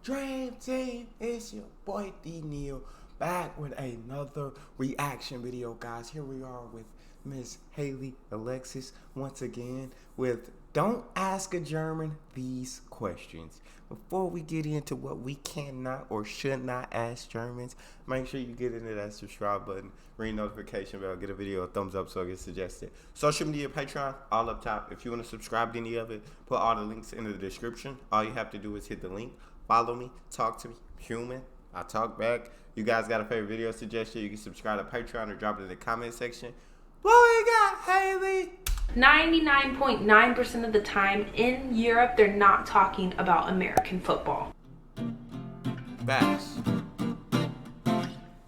Dream Team? It's your boy D Neal back with another reaction video, guys. Here we are with Miss Hayley, Alexis, once again with Don't Ask a German These Questions. Before we get into what we cannot or should not ask Germans, make sure you get into that subscribe button, ring notification bell, get a video a thumbs up so it gets suggested. Social media, Patreon, all up top. If you want to subscribe to any of it, put all the links in the description. All you have to do is hit the link, follow me, talk to me. I'm human. I talk back. You guys got a favorite video suggestion? You can subscribe to Patreon or drop it in the comment section. What we got, Hayley? 99.9% of the time in Europe, they're not talking about American football. Facts.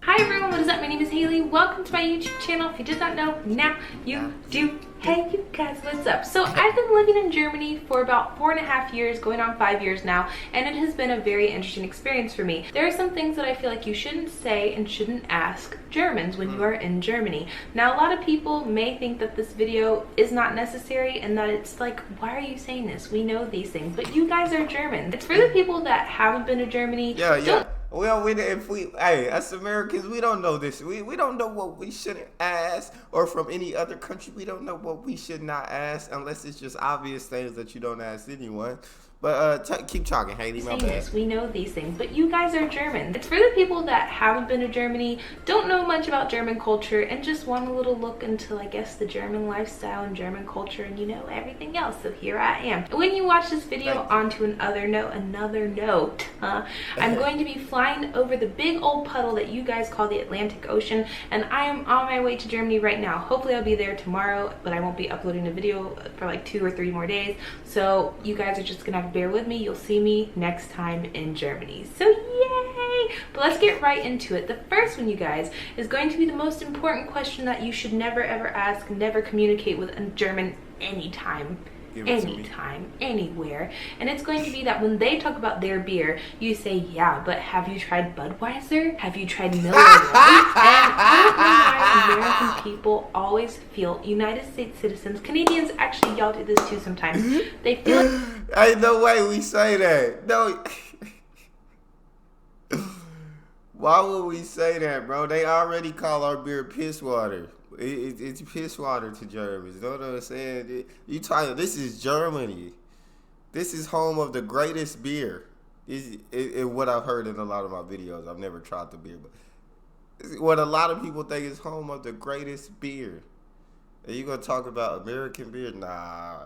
Hi everyone, what is up? My name is Hayley. Welcome to my YouTube channel. If you did not know, now you do. Hey you guys, what's up? So I've been living in Germany for about 4.5 years, going on 5 years now, and it has been a very interesting experience for me. There are some things that I feel like you shouldn't say and shouldn't ask Germans when you are in Germany. Now a lot of people may think that this video is not necessary and that it's like, why are you saying this? We know these things, but you guys are Germans. It's for the people that haven't been to Germany. Yeah. Well, hey, us Americans, we don't know this. We don't know what we shouldn't ask, or from any other country, we don't know what we should not ask, unless it's just obvious things that you don't ask anyone. But keep talking, Hayley, my bad. We know these things, but you guys are German. It's for the people that haven't been to Germany, don't know much about German culture, and just want a little look into, I guess, the German lifestyle and German culture and, you know, everything else. So here I am. When you watch this video, on to another note, I'm going to be flying over the big old puddle that you guys call the Atlantic Ocean, and I am on my way to Germany right now. Hopefully I'll be there tomorrow, but I won't be uploading a video for like 2 or 3 more days. So you guys are just gonna have to bear with me. You'll see me next time in Germany. So yay! But let's get right into it. The first one, you guys, is going to be the most important question that you should never ever ask, never communicate with a German anytime. Anytime, anywhere. And it's going to be that when they talk about their beer, you say, yeah, but have you tried Budweiser? Have you tried Miller Lite? And I don't know why American people always feel, United States citizens, Canadians, actually y'all do this too sometimes, they feel like, ain't no way we say that. No. Why would we say that, bro? They already call our beer piss water. It's piss water to Germans. You know what I'm saying? This is Germany. This is home of the greatest beer. Is what I've heard in a lot of my videos. I've never tried the beer, but what a lot of people think is home of the greatest beer. And you gonna talk about American beer? Nah.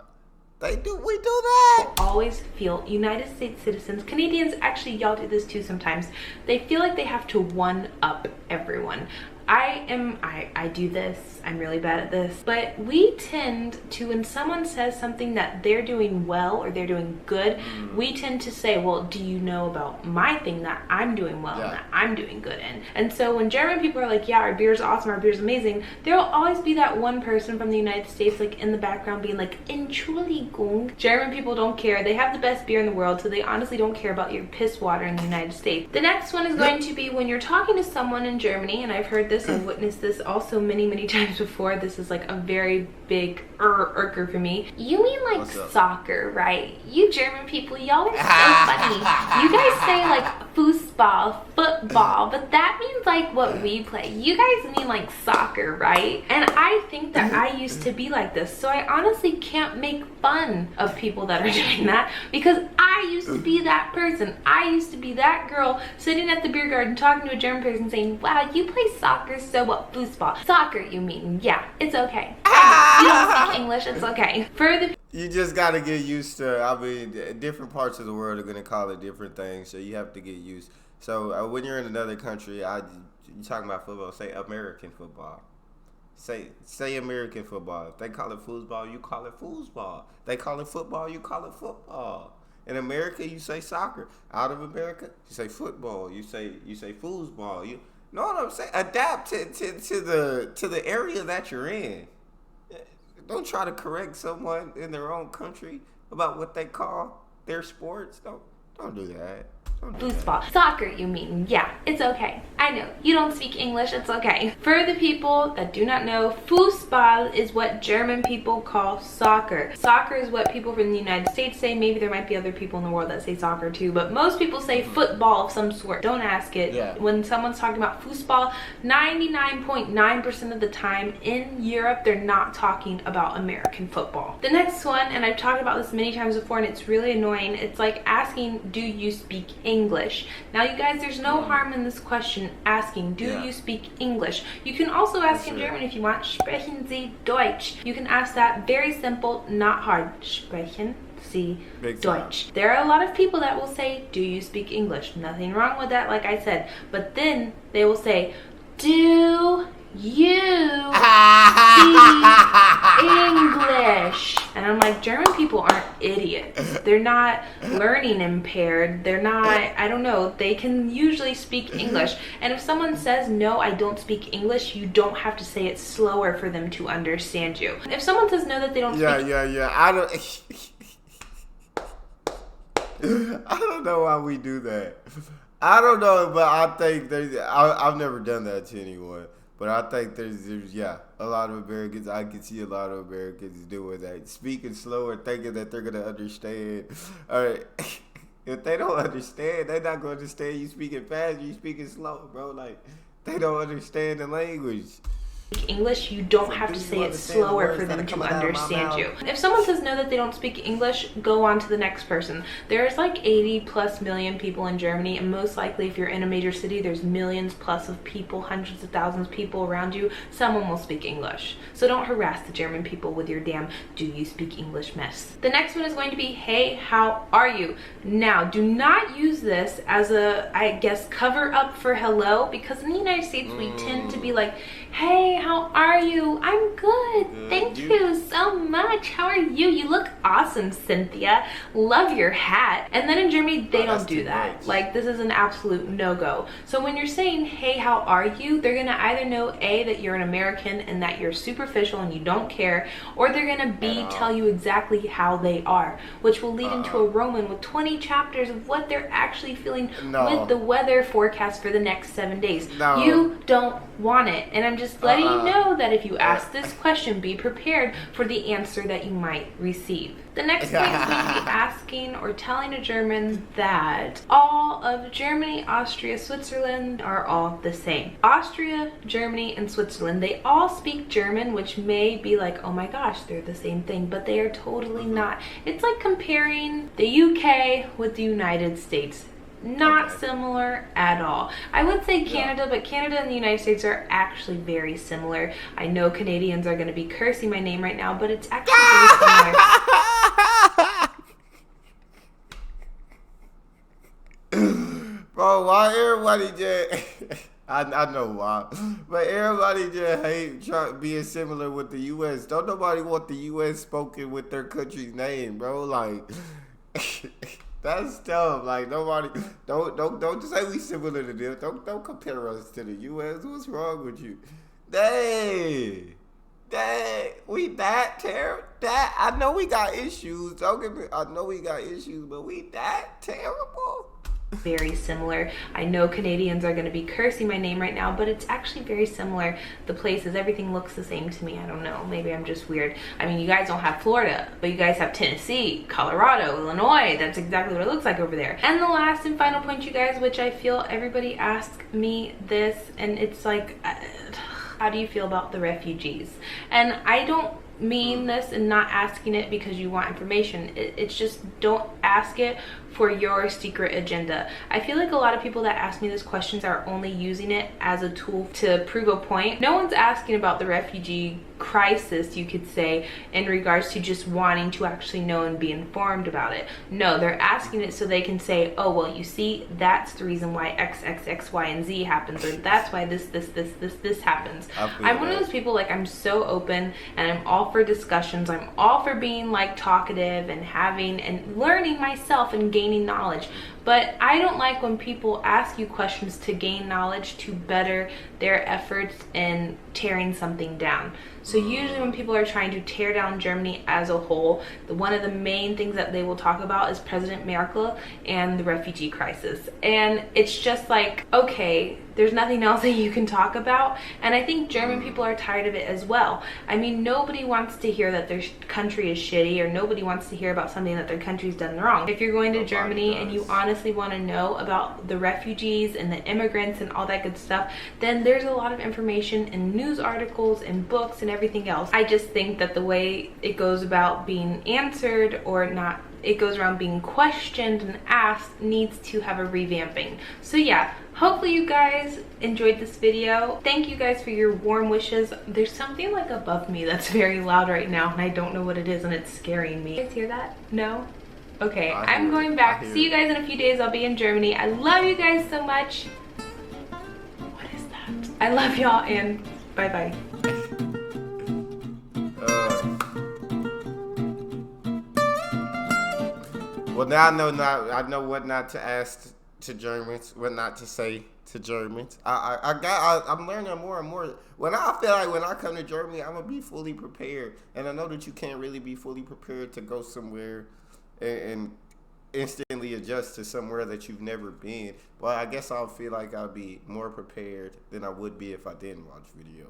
We do that. Always feel United States citizens, Canadians, actually y'all do this too sometimes, they feel like they have to one up everyone. I do this, I'm really bad at this, but we tend to, when someone says something that they're doing well or they're doing good, we tend to say, well, do you know about my thing that I'm doing well and that I'm doing good in? And so when German people are like, yeah, our beer's awesome, our beer's amazing, there'll always be that one person from the United States like in the background being like, Entschuldigung. German people don't care. They have the best beer in the world, so they honestly don't care about your piss water in the United States. The next one is going to be when you're talking to someone in Germany, and I've heard this, I've witnessed this also many times before. This is like a very big irker for me. You mean like soccer, right? You German people, y'all are so funny. You guys say like football, but that means like what we play. You guys mean like soccer, right? And I think that I used to be like this, so I honestly can't make fun of people that are doing that, because I used to be that person. I used to be that girl sitting at the beer garden talking to a German person saying, wow, you play soccer, so what? Football. Soccer, you mean? Yeah, it's okay. You don't speak English, it's okay. You just gotta get used to, I mean, different parts of the world are gonna call it different things, so you have to get used. So when you're in another country, you're talking about football, say American football. Say American football. If they call it foosball, you call it foosball. They call it football, you call it football. In America, you say soccer. Out of America, you say football. You say foosball. You know what I'm saying? Adapt to the area that you're in. Don't try to correct someone in their own country about what they call their sports. Don't do that. Fußball. Soccer, you mean. Yeah, it's okay. I know. You don't speak English. It's okay. For the people that do not know, Fußball is what German people call soccer. Soccer is what people from the United States say. Maybe there might be other people in the world that say soccer too, but most people say football of some sort. Don't ask it. Yeah. When someone's talking about Fußball, 99.9% of the time in Europe, they're not talking about American football. The next one, and I've talked about this many times before, and it's really annoying. It's like asking, do you speak English? Now, you guys, there's no harm in this question asking, do you speak English? You can also ask in German if you want, sprechen Sie Deutsch? You can ask that. Very simple, not hard. Sprechen Sie Deutsch. There are a lot of people that will say, do you speak English? Nothing wrong with that, like I said. But then they will say, do you speak English? And I'm like, German people aren't idiots. They're not learning impaired. They're not, I don't know, they can usually speak English. And if someone says, no, I don't speak English, you don't have to say it slower for them to understand you. If someone says no, that they don't speak I don't know why we do that. I don't know, but I think I've never done that to anyone. But I think there's a lot of Americans, I can see a lot of Americans doing that. Speaking slower, thinking that they're going to understand. All right. If they don't understand, they're not going to understand you speaking fast, you speaking slow, bro. Like, they don't understand the language. English, you don't have to say it slower for them to understand you. If someone says no, that they don't speak English, go on to the next person. There's like 80+ million people in Germany, and most likely if you're in a major city, there's millions plus of people, hundreds of thousands of people around you. Someone will speak English. So don't harass the German people with your damn do you speak English mess. The next one is going to be, hey, how are you? Now, do not use this as a, I guess, cover up for hello, because in the United States we tend to be like, hey, how are you? I'm good. Thank you so much. How are you? You look awesome, Cynthia. Love your hat. And then in Germany, they don't do that. Like, this is an absolute no-go. So when you're saying, hey, how are you? They're going to either know, A, that you're an American and that you're superficial and you don't care, or they're going to, B, tell you exactly how they are, which will lead into a Roman with 20 chapters of what they're actually feeling with the weather forecast for the next 7 days. You don't want it. And I'm just letting you know that if you ask this question, be prepared for the answer that you might receive. The next thing is going to be asking or telling a German that all of Germany, Austria, Switzerland are all the same. Austria, Germany, and Switzerland, they all speak German, which may be like, oh my gosh, they're the same thing, but they are totally not. It's like comparing the UK with the United States. Not similar at all. I would say Canada, but Canada and the United States are actually very similar. I know Canadians are going to be cursing my name right now, but it's actually very similar. Bro, why everybody just... I know why. But everybody just hate being similar with the U.S. Don't nobody want the U.S. spoken with their country's name, bro. Like... That's dumb. Like, nobody, don't say we similar to them. Don't compare us to the U.S. What's wrong with you? Dang, we that terrible. I know we got issues. Don't get me. I know we got issues, but we that terrible. Very similar. I know Canadians are going to be cursing my name right now, but it's actually very similar. The places, everything looks the same to me. I don't know. Maybe I'm just weird. I mean, you guys don't have Florida, but you guys have Tennessee, Colorado, Illinois. That's exactly what it looks like over there. And the last and final point, you guys, which I feel everybody asks me this, and it's like, how do you feel about the refugees? And I don't mean this and not asking it because you want information. It's just, don't ask it for your secret agenda. I feel like a lot of people that ask me these questions are only using it as a tool to prove a point. No one's asking about the refugee crisis, you could say, in regards to just wanting to actually know and be informed about it. No, they're asking it so they can say, oh, well, you see, that's the reason why X, X, X, Y, and Z happens, or that's why this happens. I'm one of those people, like, I'm so open and I'm all for discussions. I'm all for being like talkative and having and learning myself and gaining knowledge. But I don't like when people ask you questions to gain knowledge to better their efforts in tearing something down. So usually when people are trying to tear down Germany as a whole, one of the main things that they will talk about is President Merkel and the refugee crisis. And it's just like, okay, there's nothing else that you can talk about. And I think German people are tired of it as well. I mean, nobody wants to hear that their country is shitty, or nobody wants to hear about something that their country's done wrong. If you're going to Germany and you honestly want to know about the refugees and the immigrants and all that good stuff, then there's a lot of information in news articles and books and everything else. I just think that the way it goes about being answered, or not, it goes around being questioned and asked, needs to have a revamping. So yeah, hopefully you guys enjoyed this video. Thank you guys for your warm wishes. There's something like above me that's very loud right now, and I don't know what it is, and it's scaring me. You guys hear that? No? Okay, I'm going back. See you guys in a few days. I'll be in Germany. I love you guys so much. What is that? I love y'all, and bye-bye. Well, now I know what not to ask to Germans, what not to say to Germans. I'm learning more and more. I feel like when I come to Germany, I'm gonna be fully prepared, and I know that you can't really be fully prepared to go somewhere and instantly adjust to somewhere that you've never been. But I guess I'll feel like I'll be more prepared than I would be if I didn't watch videos.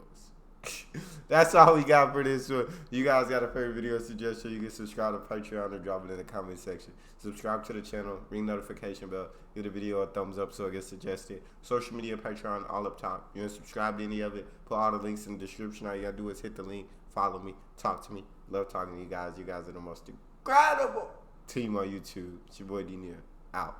That's all we got for this one. You guys got a favorite video suggestion, you can subscribe to Patreon or drop it in the comment section. Subscribe to the channel, ring notification bell, give the video a thumbs up so it gets suggested. Social media, Patreon, all up top. You want to subscribe to any of it, put all the links in the description. All you gotta do is hit the link, follow me, talk to me. Love talking to you guys. You guys are the most incredible team on YouTube. It's your boy Neal, out.